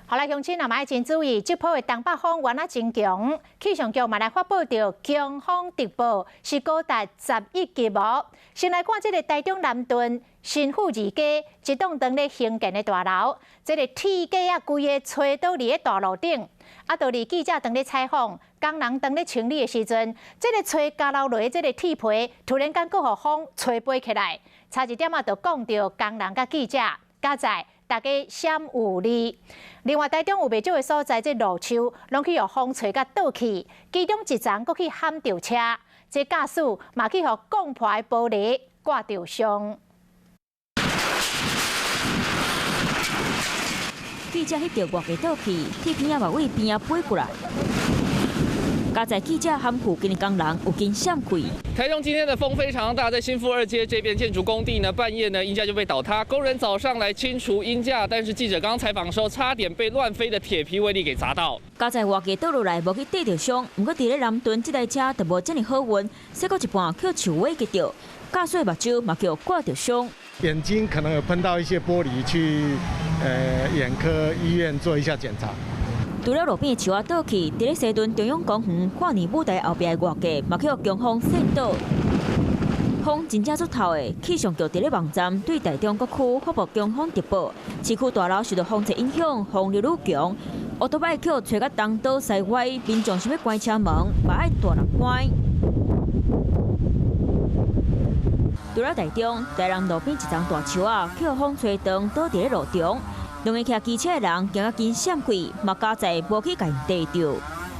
后来乡亲也嘛要真注意，这波的东北风原来真强，气象局嘛来发布到强风特报，是高达11级哦。先来看这个台中南屯新富二街一栋当咧兴建的大楼，这个铁架啊规个吹倒伫个大楼顶，啊，就记者当咧采访，工人当咧清理的时阵，这个吹加落来这个铁皮，突然间佫互风吹飞起来，差一点啊，就讲到工人甲记者加在。大家闪有利。另外，台中有袂少的所在，这路树拢去互风吹甲倒去，其中一丛佫去撼着车，这驾驶嘛去互钢破的玻璃刮着伤。记者翕到外地倒去，铁片仔嘛往边仔飞过来。加在记者和附近的工人有经闪开。台中今天的风非常大，在新富2街这边建筑工地呢，半夜呢鹰架就被倒塌，工人早上来清除鹰架，但是记者刚采访的时候，差点被乱飞的铁皮威力给砸到。加在外界倒落来，无去跌着伤，不过伫咧南屯这台车就无这么好运，驶过一半去树尾击到，驾驶目睭嘛叫刮着伤。眼睛可能有碰到一些玻璃，去眼科医院做一下检查。除了路边的树仔倒去，伫咧西屯中央公园跨年舞台后边的外界，嘛去互强风扇倒。风真正出头的，气象局伫咧网站对台中各区发布强风特报，市区大楼受到风势影响，风力愈强，乌托邦去互吹甲东倒西歪，民众想要关车门，嘛爱大力关。除了台中，台南路边一丛大树仔去互风吹动，倒伫咧路中。两个骑机车的人行啊，紧闪开，嘛加在无去甲因逮着。